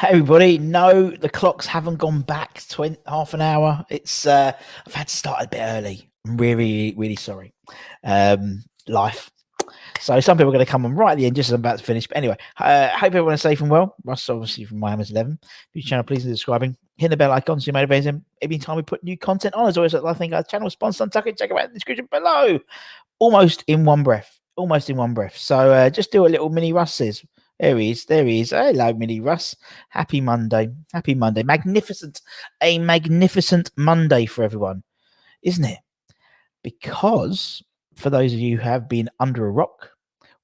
Everybody, no, the clocks haven't gone back half an hour. It's I've had to start a bit early. I'm really, really sorry. Life. So some people are going to come on right at the end, just as I'm about to finish. But anyway, hope everyone is safe and well. Russ, obviously from Miami's 11. If your channel, please consider subscribing. Hit the bell icon so you're motivated. Every time we put new content on, as always, I think our channel sponsor, Untuck, check out the description below. Almost in one breath. Almost in one breath. So just do a little mini Russ says. There he is. There he is. Hello, Mini Russ. Happy Monday. Happy Monday. Magnificent. A magnificent Monday for everyone, isn't it? Because for those of you who have been under a rock,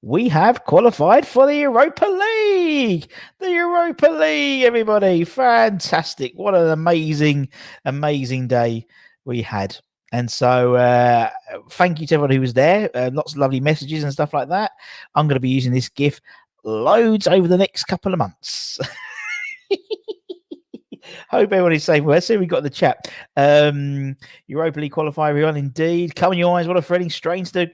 we have qualified for the Europa League. The Europa League, everybody. Fantastic. What an amazing, amazing day we had. And so thank you to everyone who was there. Lots of lovely messages and stuff like that. I'm going to be using this GIF loads over the next couple of months. Hope everyone is safe. Let's see what we got in the chat. Europa League qualifier, everyone. Indeed. Come on, your eyes. What a threading strange to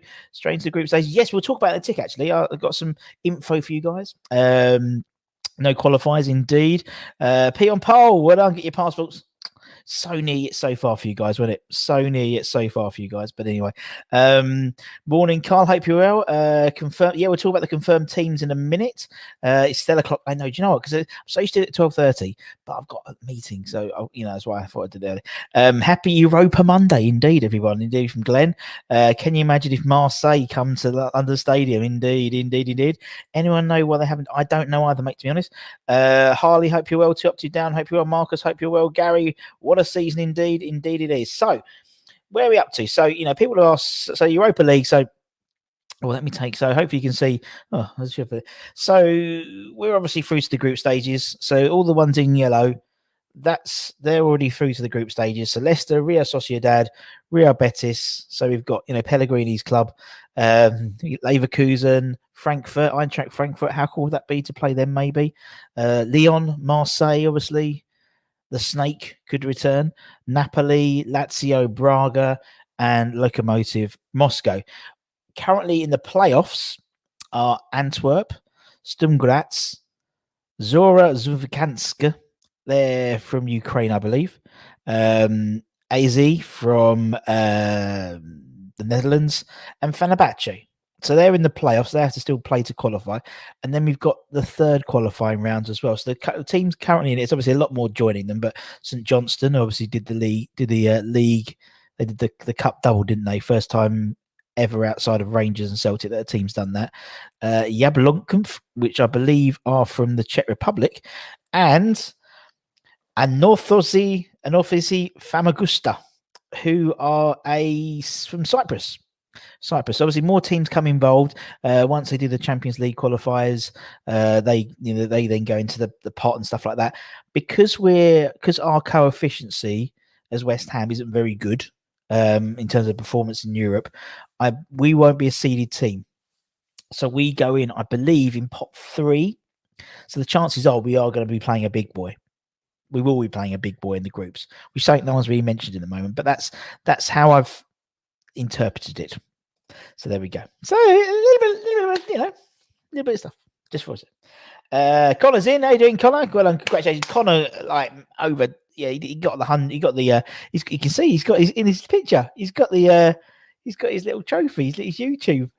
group stage. Yes, we'll talk about the tick actually. I've got some info for you guys. No qualifiers, indeed. P on pole. Well done. Get your passports. So near yet so far for you guys, wasn't it? So near yet so far for you guys. But anyway, morning, Carl. Hope you're well. Confirm. Yeah, we'll talk about the confirmed teams in a minute. It's still o'clock. I know. Do you know what? Because I'm so used to it at 12:30, but I've got a meeting, so that's why I thought I did it early. Happy Europa Monday, indeed, everyone. Indeed, from Glenn. Can you imagine if Marseille come to the London Stadium? Indeed. Anyone know why they haven't? I don't know either, mate. To be honest. Harley, hope you're well. Up to down. Hope you're well. Marcus, hope you're well. Gary. What a season indeed it is. So where are we up to? So people ask, so Europa League, so let me take, so hopefully you can see, so we're obviously through to the group stages. So all the ones in yellow, they're already through to the group stages. So Leicester, Real Sociedad, Real Betis, so we've got Pellegrini's club, Leverkusen, Frankfurt, Eintracht Frankfurt. How cool would that be to play them? Maybe Lyon, Marseille, obviously the Snake could return, Napoli, Lazio, Braga, and Lokomotiv Moscow. Currently in the playoffs are Antwerp, Sturm Graz, Zora Zvezda. They're from Ukraine, I believe. AZ from the Netherlands, and Fenerbahce. So they're in the playoffs. They have to still play to qualify. And then we've got the third qualifying rounds as well. So the teams currently in it's obviously a lot more joining them, but St Johnstone obviously did the league. They did the cup double, didn't they? First time ever outside of Rangers and Celtic that a team's done that. Jablonków, which I believe are from the Czech Republic, and Anorthosi Famagusta, who are from Cyprus. Obviously, more teams come involved. Once they do the Champions League qualifiers, they then go into the pot and stuff like that. Because our coefficiency as West Ham isn't very good in terms of performance in Europe, we won't be a seeded team. So we go in, I believe, in pot 3. So the chances are we are going to be playing a big boy. We will be playing a big boy in the groups, which no one's really mentioned at the moment. But that's how I've interpreted it. So there we go. So a little bit of stuff just for us. Connor's in. How you doing, Connor? Well done, congratulations, Connor. Over. Yeah, he got the 100. He got the. You can see he's got in his picture. He's got his little trophy. His YouTube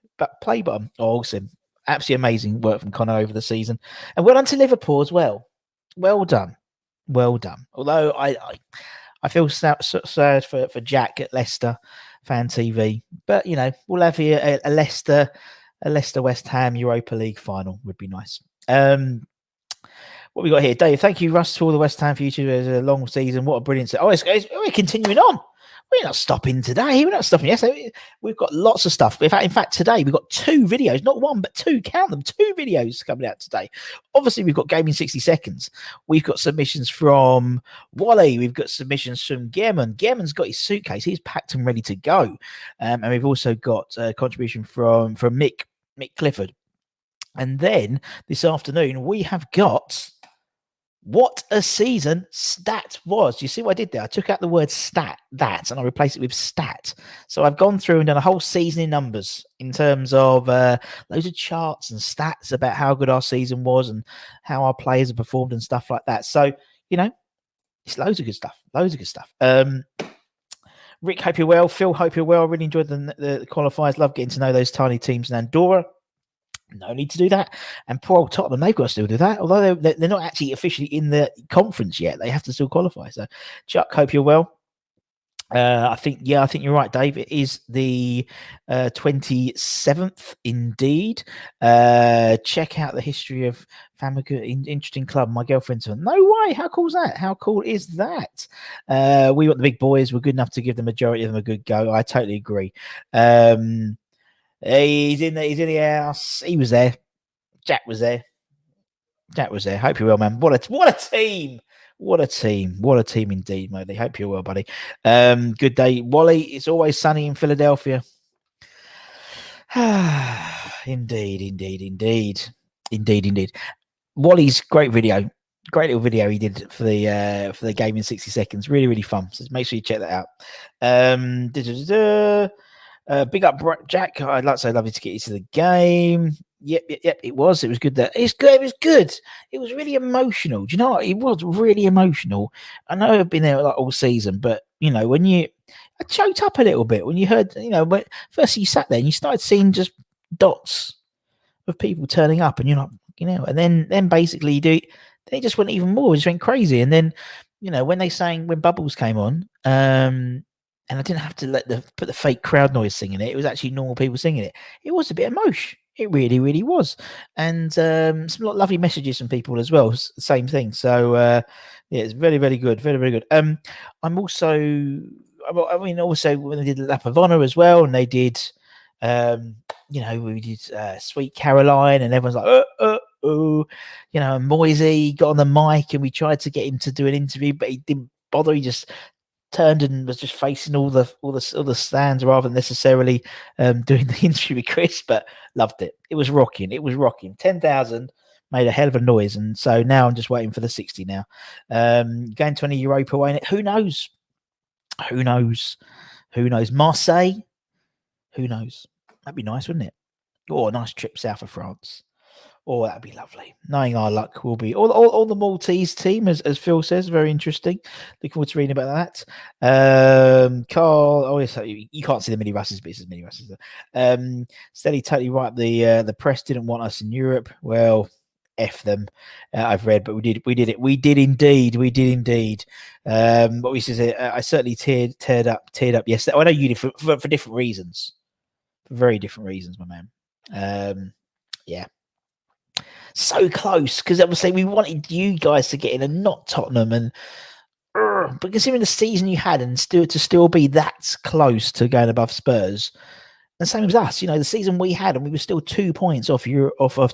play button. Awesome. Absolutely amazing work from Connor over the season, and well done to Liverpool as well. Well done. Although I feel sad for Jack at Leicester Fan TV, but we'll have here a Leicester West Ham Europa League final would be nice. What we got here, Dave? Thank you, Russ, for all the West Ham for you two. It's a long season. What a brilliant set! We're continuing on. We're not stopping today. We're not stopping yesterday. We've got lots of stuff. In fact, today we've got 2 videos, not 1, but 2. Count them, 2 videos coming out today. Obviously, we've got Gaming 60 Seconds. We've got submissions from Wally. We've got submissions from Gehrman. Gehrman's got his suitcase. He's packed and ready to go. And we've also got a contribution from Mick Clifford. And then this afternoon, we have got What a season stat was. You see what I did there? I took out the word stat, that, and I replaced it with stat. So I've gone through and done a whole season in numbers in terms of loads of charts and stats about how good our season was and how our players have performed and stuff like that. So, it's loads of good stuff. Loads of good stuff. Rick, hope you're well. Phil, hope you're well. Really enjoyed the qualifiers. Love getting to know those tiny teams in Andorra. No need to do that. And poor old Tottenham, they've got to still do that. Although they're not actually officially in the conference yet. They have to still qualify. So, Chuck, hope you're well. I think you're right, Dave. It is the 27th, indeed. Check out the history of Famagusta. Interesting club. My girlfriend's on. No way. How cool is that? How cool is that? We want the big boys. We're good enough to give the majority of them a good go. I totally agree. He's in the house. He was there. Jack was there. Hope you're well, man. What a team. What a team indeed, mate. Hope you're well, buddy. Good day, Wally. It's always sunny in Philadelphia. Indeed. Wally's great little video he did for the game in 60 seconds. Really, really fun. So make sure you check that out. Big up, Jack. I'd like to say lovely to get you to the game. Yep. It was good. It was good. It was really emotional. Do you know what? It was really emotional. I know I've been there like all season, but when I choked up a little bit when you heard, but first you sat there and you started seeing just dots of people turning up, and you're like, and then basically you do. They just went even more. It just went crazy. And then, when Bubbles came on, and I didn't have to put the fake crowd noise singing it. It was actually normal people singing it. It was a bit emotional. It really, really was. And some lovely messages from people as well. Same thing. So, it's very, very good. Very, very good. I'm also, also when they did Lap of Honor as well, and they did, we did Sweet Caroline, and everyone's like, and Moisey got on the mic, and we tried to get him to do an interview, but he didn't bother. He just turned and was just facing all the stands rather than necessarily doing the interview with Chris, but loved it. It was rocking. 10,000 made a hell of a noise, and so now I'm just waiting for the 60 now. Going to any Europa way in it? Who knows? Marseille? Who knows? That'd be nice, wouldn't it? Oh, a nice trip south of France. Oh, that'd be lovely. Knowing our luck will be all the Maltese team, as Phil says, very interesting. Looking forward to reading about that. Carl, yes, you can't see the mini Russes, but it's mini Russes. Steady, totally right. The press didn't want us in Europe. Well, F them. I've read, but we did indeed. What we said, I certainly teared up yesterday. I know you did for different reasons, for very different reasons, my man. Yeah. So close, because obviously we wanted you guys to get in and not Tottenham, and but considering the season you had and still be that close to going above Spurs, and same as us, the season we had, and we were still 2 points off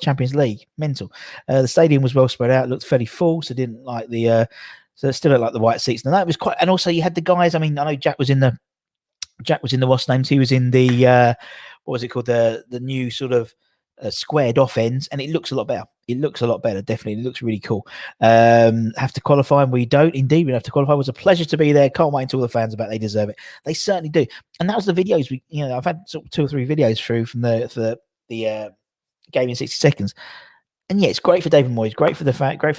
Champions League. Mental. The stadium was well spread out, looked fairly full, so didn't like the so it still looked like the white seats. And that was quite. And also you had the guys. I mean, I know Jack was in the what's names. He was in the what was it called, the new sort of squared off ends, and it looks a lot better. Definitely. It looks really cool. Have to qualify, and we don't. Indeed, we have to qualify. It was a pleasure to be there. Can't wait to all the fans about it. They deserve it. They certainly do. And that was the videos I've had sort of 2 or 3 videos through from the game in 60 seconds. And yeah, it's great for David Moyes, great for the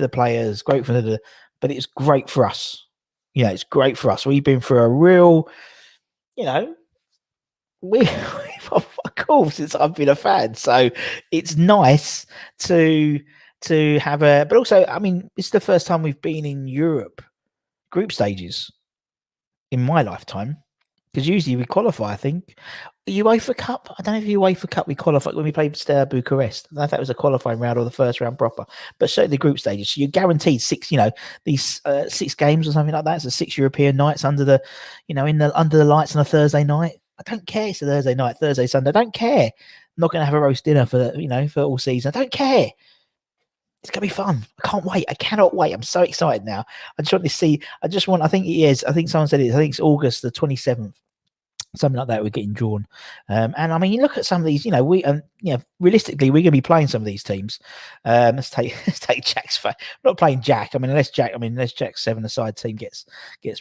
players, great for but it's great for us. It's great for us. We've been through a real, we've cool since I've been a fan, so it's nice to have but also, I mean, it's the first time we've been in Europe group stages in my lifetime, because usually we qualify, I think. UEFA Cup, I don't know if UEFA Cup we qualified when we played Steaua Bucharest. I don't know if that was a qualifying round or the first round proper, but certainly the group stages. So you're guaranteed 6, these 6 games or something like that. So 6 European nights under the lights on a Thursday night. I don't care. It's a Thursday night, Thursday, Sunday. I don't care. I'm not going to have a roast dinner for all season. I don't care. It's going to be fun. I can't wait. I cannot wait. I'm so excited now. I just want to see. I think it is. I think someone said it. I think it's August the 27th. something like that. We're getting drawn, and I mean, you look at some of these. Realistically, we're going to be playing some of these teams. Let's take Jack's. We're not playing Jack. I mean, unless Jack's 7-a-side team gets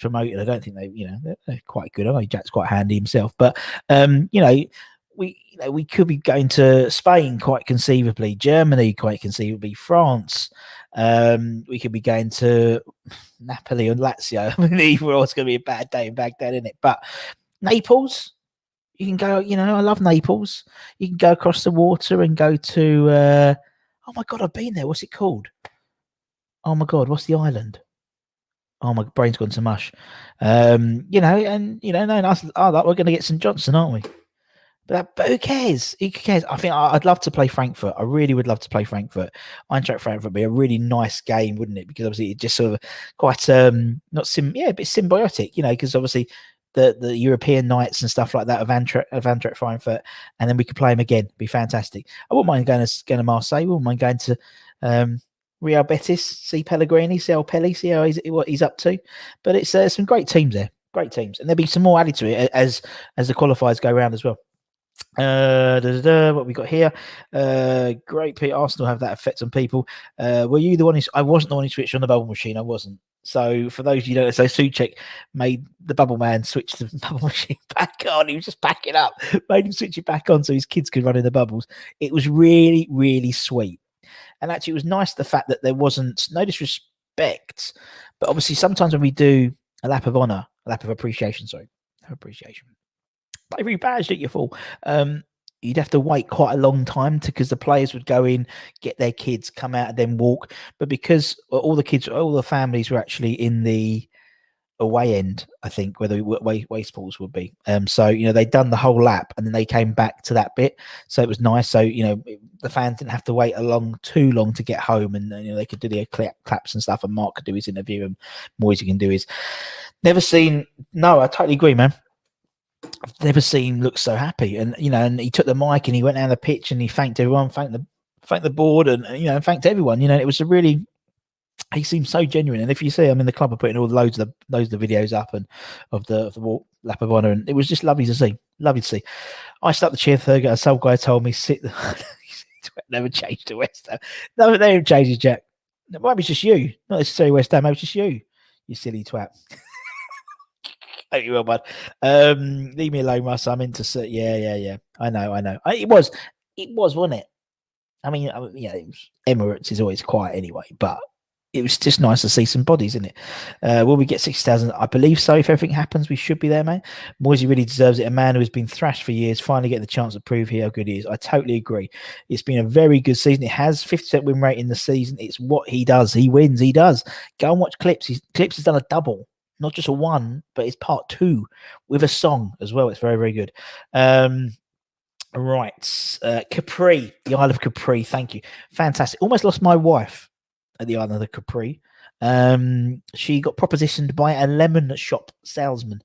promoted, I don't think they're quite good. I know Jack's quite handy himself, but we could be going to Spain quite conceivably, Germany quite conceivably, France. We could be going to Napoli and Lazio. I mean, either or, it's going to be a bad day in Baghdad, isn't it? But Naples, you can go. I love Naples. You can go across the water and go to. Oh my God, I've been there. What's it called? Oh my God, what's the island? Oh, my brain's gone to mush. No, nice. We're going to get St. Johnson, aren't we? But who cares? Who cares? I think I'd love to play Frankfurt. I really would love to play Frankfurt. Eintracht Frankfurt would be a really nice game, wouldn't it? Because obviously it just sort of quite a bit symbiotic, because obviously the European nights and stuff like that of Eintracht Frankfurt, and then we could play them again. It'd be fantastic. I wouldn't mind going to Marseille. I wouldn't mind going to Real Betis, see Pellegrini, see El Pelli, see what he's up to. But it's some great teams there. Great teams. And there'll be some more added to it as the qualifiers go around as well. What we got here? Great, Pete. Arsenal have that effect on people. Were you the one I wasn't the one who switched on the bubble machine. I wasn't. So for those of you who don't know, so Suchek made the bubble man switch the bubble machine back on. He was just backing up, made him switch it back on so his kids could run in the bubbles. It was really, really sweet. And actually, it was nice the fact that there wasn't no disrespect, but obviously sometimes when we do a lap of appreciation, every badge that you fall, you'd have to wait quite a long time because the players would go in, get their kids, come out, and then walk. But because all the families were actually in the away end, I think, where the waste pools would be. So they'd done the whole lap and then they came back to that bit. So it was nice. So the fans didn't have to wait too long to get home, and they could do their claps and stuff. And Mark could do his interview, and Moisey can do his. Never seen. No, I totally agree, man. I've never seen him look so happy, and and he took the mic and he went down the pitch and he thanked everyone, thanked the board, and thanked everyone. It was he seemed so genuine. And if you see, in the club are putting loads of the videos up and of the walk, lap of honour, and it was just lovely to see. I stuck the chair third. Some guy told me sit. Never changed to West Ham. No, they haven't changed, Jack. Maybe it's just you, not necessarily West Ham. Maybe it's just you silly twat. Hope you will, bud. Leave me alone, Russ. I'm into yeah. I know. It was, wasn't it? Emirates is always quiet anyway, but it was just nice to see some bodies, isn't it? Will we get 60,000? I believe so. If everything happens, we should be there, mate. Moisey really deserves it. A man who has been thrashed for years, finally getting the chance to prove how good he is. I totally agree. It's been a very good season. It has 50% win rate in the season. It's what he does. He wins. He does. Go and watch Clips. Clips has done a double. Not just a one, but it's part 2 with a song as well. It's very, very good. Right. Capri, the Isle of Capri. Thank you. Fantastic. Almost lost my wife at the Island of the Capri. She got propositioned by a lemon shop salesman.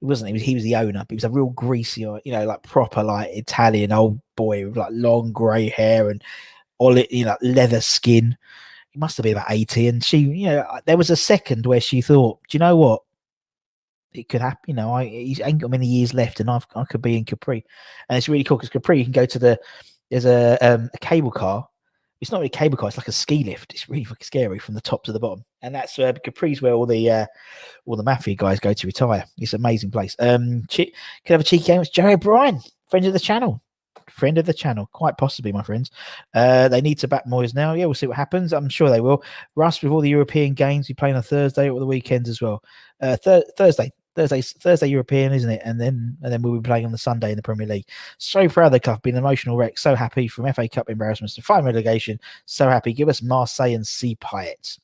It wasn't. He was the owner. But he was a real greasy, proper Italian old boy with long grey hair and leather skin. He must have been about 80, and she, there was a second where she thought, do you know what? It could happen. He ain't got many years left, and I could be in Capri. And it's really cool because Capri, you can go to there's a cable car. It's not really a cable car. It's like a ski lift. It's really fucking scary from the top to the bottom. And that's Capri's where all the mafia guys go to retire. It's an amazing place. Could have a cheeky game. It's Jerry O'Brien, friend of the channel. Quite possibly, my friends. They need to back Moyes now. Yeah, we'll see what happens. I'm sure they will. Russ, with all the European games, we play on a Thursday or the weekends as well. Thursday European, isn't it? And then we'll be playing on the Sunday in the Premier League. So proud of the club, been an emotional wreck. So happy from FA Cup embarrassments to final relegation. So happy. Give us Marseille and Sea Pirates.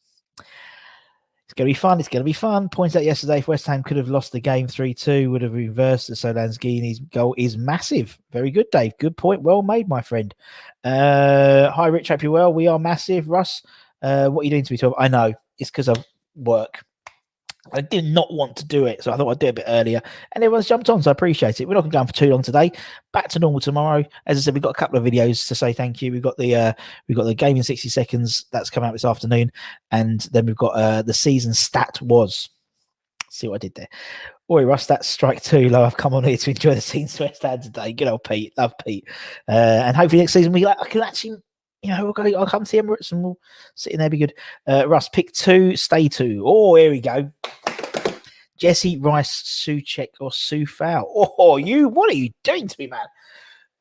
It's going to be fun. Points out yesterday, if West Ham could have lost the game 3-2, would have reversed the Solanzghini's goal is massive. Very good, Dave. Good point. Well made, my friend. Hi, Rich. Hope you're well. We are massive. Russ, what are you doing to me, 12? I know. It's because of work. I did not want to do it, so I thought I'd do it a bit earlier. And everyone's jumped on, so I appreciate it. We're not going to go on for too long today. Back to normal tomorrow. As I said, we've got a couple of videos to say thank you. We've got the game in 60 seconds that's come out this afternoon, and then we've got the season stat was. See what I did there. Oi, Russ, that's strike two. Low, I've come on here to enjoy the scenes West Ham today. Good old Pete. Love Pete. And hopefully next season I can actually, I'll come to Emirates and we'll sit in there, be good. Russ, pick two, stay two. Oh, here we go. Jesse, Rice, Souček, or Soufal. Oh, what are you doing to me, man?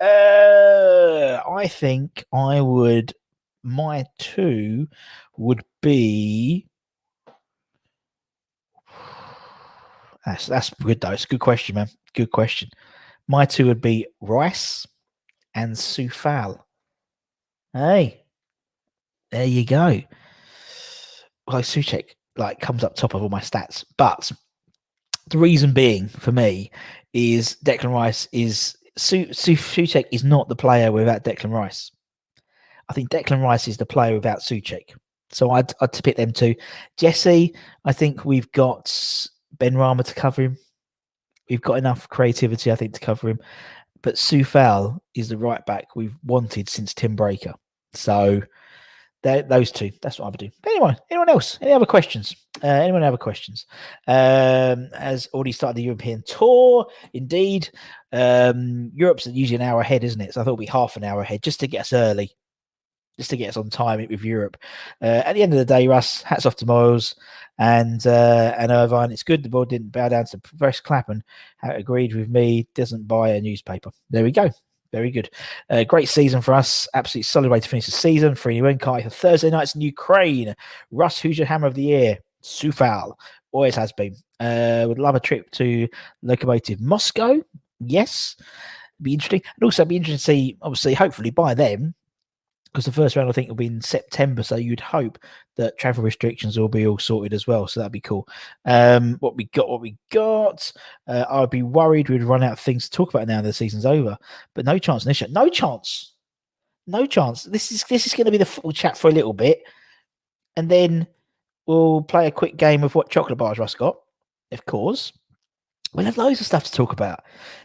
I think my two would be. That's good though. It's a good question, man. Good question. My two would be Rice and Soufal. Hey, there you go. Well, Souček comes up top of all my stats, but the reason being for me is Declan Rice is Souček is not the player without Declan Rice. I think Declan Rice is the player without Souček. So I'd pick them two. Jesse, I think we've got Ben Rama to cover him. We've got enough creativity, I think, to cover him. But Soufal is the right back we've wanted since Tim Breaker. So those two, that's what I would do. Anyone else? Any other questions? Anyone have questions? Has already started the European tour. Indeed. Europe's usually an hour ahead, isn't it? So I thought it'd be half an hour ahead just to get us early. Just to get us on time with Europe. At the end of the day, Russ, hats off to Moyles and Irvine. It's good the ball didn't bow down to Professor Clapham. How it agreed with me, doesn't buy a newspaper. There we go. Very good. Great season for us. Absolutely solid way to finish the season. 3-1 Kai for Thursday nights in Ukraine. Russ, who's your hammer of the year? Soufal. Always has been. Would love a trip to Lokomotiv Moscow. Yes. Be interesting. And also be interesting to see, obviously, hopefully by then, because the first round I think will be in September, so you'd hope that travel restrictions will be all sorted as well. So that'd be cool. What we got. I would be worried we'd run out of things to talk about now that the season's over, but no chance, Nisha. No chance. This is going to be the football chat for a little bit, and then we'll play a quick game of what chocolate bars Russ got, of course. We'll have loads of stuff to talk about.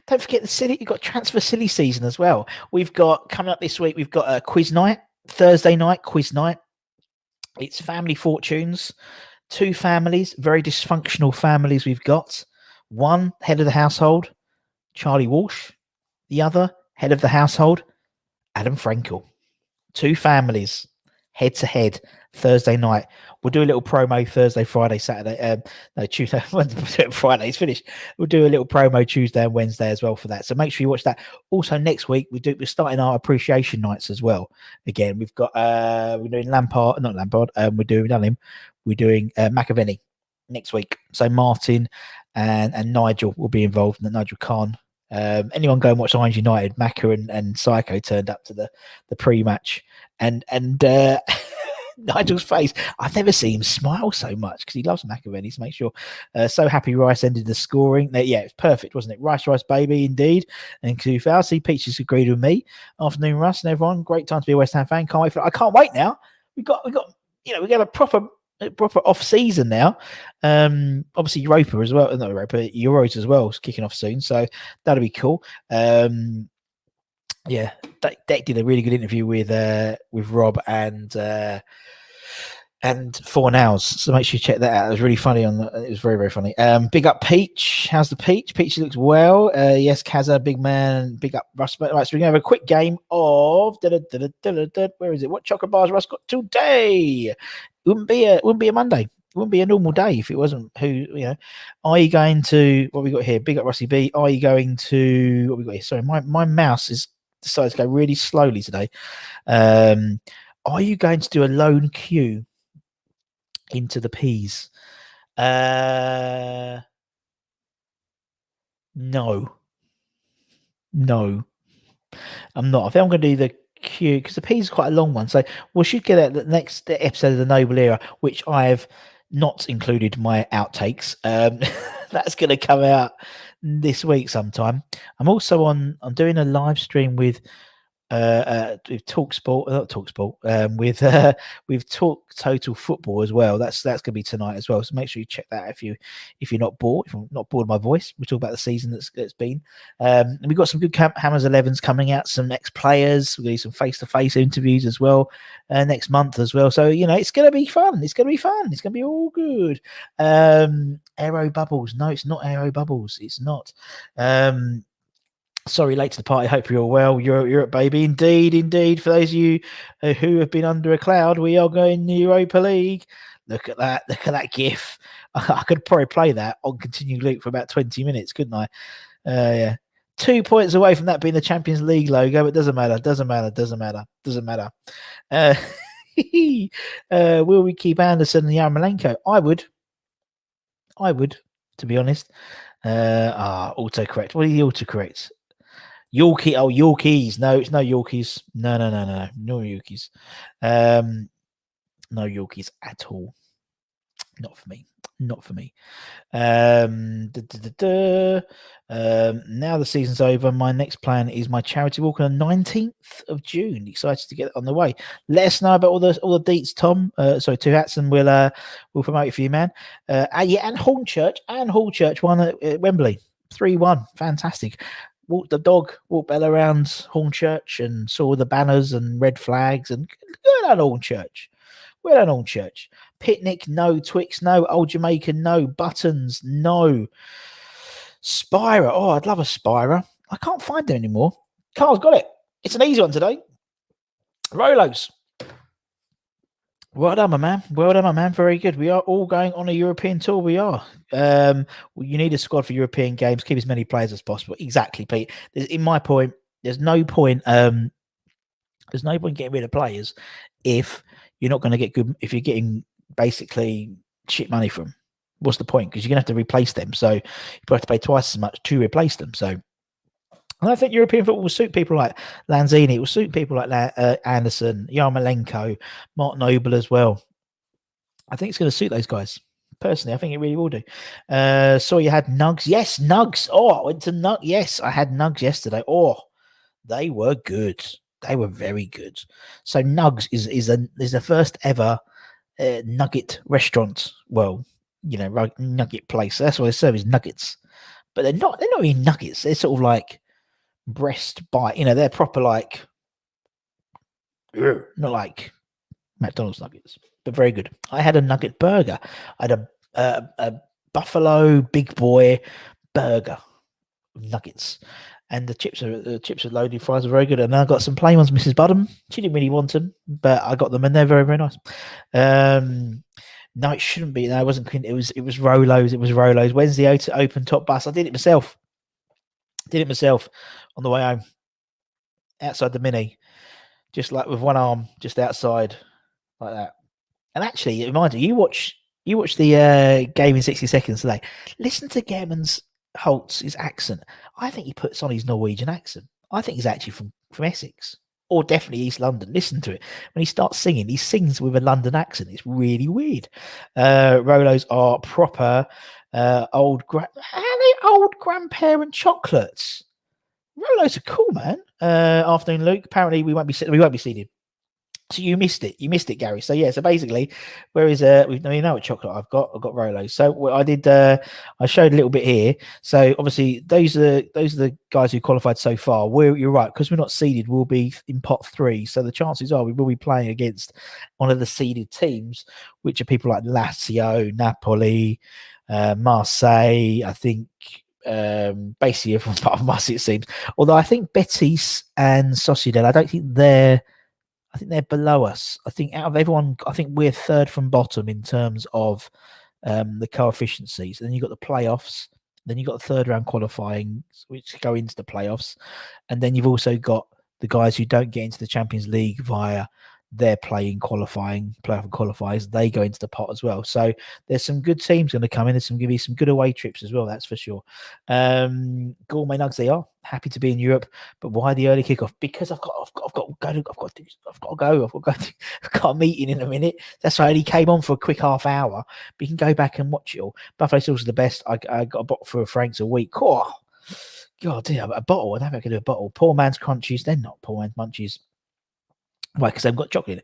Don't forget you've got transfer silly season as well. We've got coming up this week, we've got a quiz night, Thursday night, quiz night. It's family fortunes, two families, very dysfunctional families we've got. One, head of the household, Charlie Walsh. The other, head of the household, Adam Frankel. Two families, head to head, Thursday night. We'll do a little promo Thursday, Friday, Saturday. No, Tuesday, Friday's finished. We'll do a little promo Tuesday and Wednesday as well for that. So make sure you watch that. Also, next week we're starting our appreciation nights as well. Again, we've got we're doing not Lampard. We're doing McAvenny next week. So Martin and Nigel will be involved. And Nigel Khan. Anyone go and watch Irons United? Macca and Psycho turned up to the pre-match and Nigel's face. I've never seen him smile so much because he loves McAvenny. So make sure. So happy Rice ended the scoring. Yeah, it's perfect, wasn't it? Rice, baby, indeed. And Soufal. See, Peaches agreed with me. Afternoon, Russ and everyone. Great time to be a West Ham fan. Can't wait for it. I can't wait now. We got we got a proper off season now. Obviously Europa as well. Not Europa, Euros as well is kicking off soon. So that'll be cool. Yeah, Deck did a really good interview with Rob and Fornals. So make sure you check that out. It was really funny. It was very, very funny. Big up Peach. How's the Peach? Peach looks well. Yes, Kaza, big man. Big up Russ. Right, so we're gonna have a quick game of where is it? What chocolate bars Russ got today? Wouldn't be a Monday. It wouldn't be a normal day if it wasn't Are you going to what we got here? Big up Rusty B. Are you going to what we got here? Sorry, my mouse is decided to go really slowly today. Are you going to do a lone queue into the P's? No, I'm not. I think I'm going to do the queue because the P's is quite a long one. So we should get at the next episode of the Noble Era, which I've not included my outtakes. That's going to come out this week sometime. I'm doing a live stream with with TalkSport, not TalkSport, with Talk Total Football as well. That's going to be tonight as well. So make sure you check that if you're not bored. If I'm not bored of my voice, we talk about the season that's been. And we've got some good Hammers 11s coming out. Some ex players. We're going to do some face-to-face interviews as well next month as well. So it's going to be fun. It's going to be fun. It's going to be all good. Aero Bubbles. No, it's not Aero Bubbles. It's not. Sorry, late to the party. Hope you're all well. Europe, baby. Indeed. For those of you who have been under a cloud, we are going to Europa League. Look at that GIF. I could probably play that on continuing loop for about 20 minutes, couldn't I? Yeah. 2 points away from that being the Champions League logo, but it doesn't matter. Will we keep Anderson and Yarmolenko? I would, to be honest. Autocorrect. What are the autocorrects? Yorkies. No, it's no Yorkies. No Yorkies. No Yorkies at all. Not for me. Now the season's over. My next plan is my charity walk on the 19th of June. Excited to get it on the way. Let us know about all the deets, Tom. Two hats, and we'll promote it for you, man. And Hallchurch won at Wembley 3-1. Fantastic. Walked Bella around Hornchurch and saw the banners and red flags and good on Hornchurch. Well done, Hornchurch. Picnic, no. Twix, no. Old Jamaican, no. Buttons, no. Spira. Oh, I'd love a Spira. I can't find them anymore. Carl's got it. It's an easy one today. Rolos. Well done, my man. Very good. We are all going on a European tour. We are. You need a squad for European games. Keep as many players as possible. Exactly, Pete. In my point, there's no point. There's no point getting rid of players if you're not going to get good. If you're getting basically shit money from them. What's the point? Because you're going to have to replace them. So you probably have to pay twice as much to replace them. So. And I think European football will suit people like Lanzini. It will suit people like Anderson, Yarmolenko, Mark Noble as well. I think it's going to suit those guys. Personally, I think it really will do. So you had Nugs. Yes, Nugs. Oh, I went to Nugs. Yes, I had Nugs yesterday. Oh, they were good. They were very good. So Nugs is the first ever nugget restaurant. Well, nugget place. That's what they serve is nuggets. But they're not really nuggets. They're sort of like breast bite, they're proper like not like McDonald's nuggets, but very good. I had a nugget burger. I had a buffalo big boy burger nuggets, and the chips are loaded. Fries are very good, and I got some plain ones. Mrs. Budham, she didn't really want them, but I got them, and they're very, very nice. No, it shouldn't be. No, it wasn't. It was Rolos. Wednesday open top bus. I did it myself. On the way home, outside the Mini, just like with one arm, just outside, like that. And actually, reminder, you watch the game in 60 seconds today. Listen to Holtz's accent. I think he puts on his Norwegian accent. I think he's actually from Essex, or definitely East London. Listen to it. When he starts singing, he sings with a London accent. It's really weird. Rolos are proper old grandparent chocolates. Rolos are cool, man. Afternoon, Luke. Apparently, we won't be seated. So you missed it, Gary. So yeah. So basically, where is we know what chocolate I've got Rolos. So what I did, I showed a little bit here. So obviously, those are the guys who qualified so far. You're right, because we're not seeded. We'll be in pot 3. So the chances are we will be playing against one of the seeded teams, which are people like Lazio, Napoli, Marseille. I think. Basically everyone part of Marseille, it seems. Although I think Betis and Sociedad, I think they're below us. I think out of everyone, I think we're third from bottom in terms of the coefficiencies. Then you've got the playoffs. Then you've got the third round qualifying, which go into the playoffs. And then you've also got the guys who don't get into the Champions League via their playoff and qualifiers. They go into the pot as well. So there's some good teams going to come in. There's going to be some good away trips as well. That's for sure. Gourmet Nugs, they are happy to be in Europe, but why the early kickoff? Because I've got to go. I've got a meeting in a minute. That's why I only came on for a quick half hour. But you can go back and watch it all. Buffalo sauce is the best. I got a bottle for Frank's a week. Oh, God, dear, a bottle. I don't think I can do a bottle. Poor man's crunchies. They're not poor man's munchies. Why? Because they've got chocolate in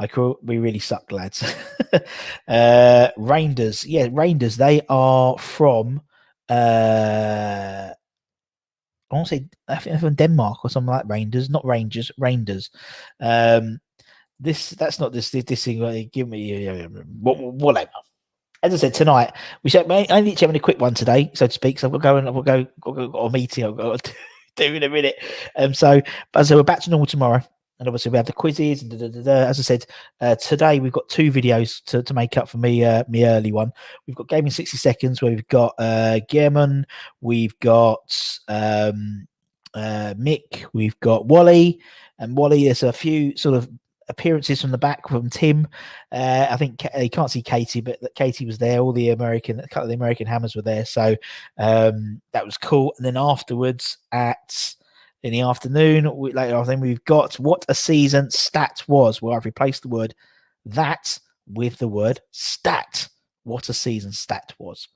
it. We really suck, lads. Reinders. Yeah, Reinders. They are from, I want to say, I think they're from Denmark or something like Reinders. Not Rangers, Reinders. That's not this thing. Give me whatever. As I said tonight, I need to have a quick one today, so to speak. So I've got a meeting I've got to do in a minute. But we're back to normal tomorrow, and obviously we have the quizzes. And as I said, today we've got 2 videos to make up for me early one. We've got Gaming 60 Seconds, where we've got Gehrman, we've got Mick, we've got Wally, and Wally. There's a few sort of appearances from the back from Tim. I think you can't see Katie, but Katie was there. A couple of the American Hammers were there, so that was cool. And then afterwards, in the afternoon, we've got what a season stat was. Well, I've replaced the word that with the word stat. What a season stat was.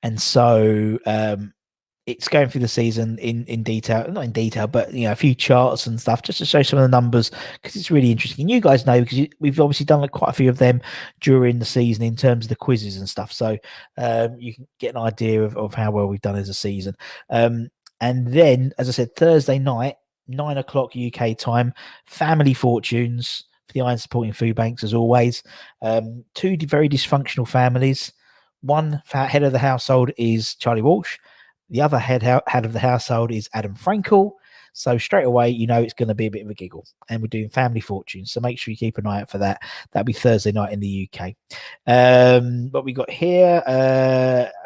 And so it's going through the season in detail, not in detail, but a few charts and stuff just to show some of the numbers, because it's really interesting. And you guys know, because we've obviously done quite a few of them during the season in terms of the quizzes and stuff. So you can get an idea of how well we've done as a season. And then, as I said, Thursday night, 9 o'clock UK time, Family Fortunes for the Iron Supporting Food Banks, as always. 2 very dysfunctional families. One head of the household is Charlie Walsh. The other head of the household is Adam Frankel. So straight away, it's going to be a bit of a giggle. And we're doing Family Fortunes. So make sure you keep an eye out for that. That'll be Thursday night in the UK. What we got here,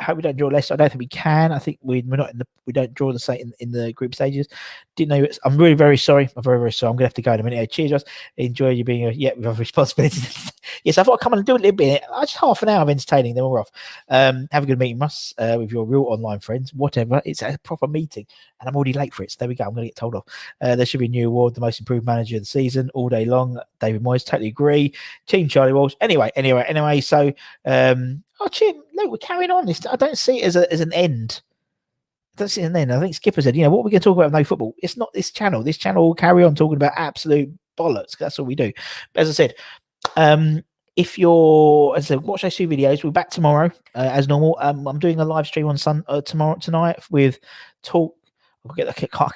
hope we don't draw less. I don't think we can. I think we're not we don't draw the same in the group stages. Didn't know. I'm really very sorry. I'm very, very sorry. I'm going to have to go in a minute. Cheers, guys. Enjoy you being we have responsibilities. Yes, I thought I'd come and do a little bit. Just half an hour of entertaining, then we're off. Have a good meeting, Russ, with your real online friends. Whatever. It's a proper meeting, and I'm already late for it. So there we go. I'm going to get told off. There should be a new award, the most improved manager of the season, all day long. David Moyes, totally agree. Team Charlie Walsh. Anyway. So, Jim, look, we're carrying on this. I don't see it as an end. I don't see it as an end. I think Skipper said, what are we going to talk about with no football? It's not this channel. This channel will carry on talking about absolute bollocks. That's all we do. But as I said, if you're, as I said, watch those 2 videos. We're back tomorrow as normal. I'm doing a live stream on tonight with Talk.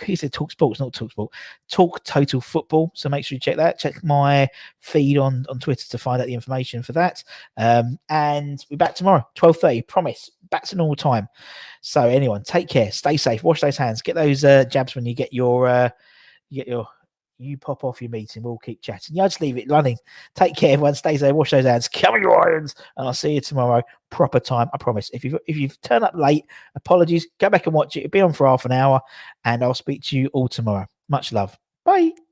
He said Talk Sports, not Talk Sport. Talk Total Football. So make sure you check that. Check my feed on Twitter to find out the information for that. And we're back tomorrow, 12:30. Promise. Back to normal time. So anyone, take care. Stay safe. Wash those hands. Get those jabs when you get your. You pop off your meeting. We'll keep chatting. Just leave it running. Take care, everyone. Stay safe. Wash those hands. Cover your irons. And I'll see you tomorrow. Proper time. I promise. If you've turned up late, apologies. Go back and watch it. It'll be on for half an hour. And I'll speak to you all tomorrow. Much love. Bye.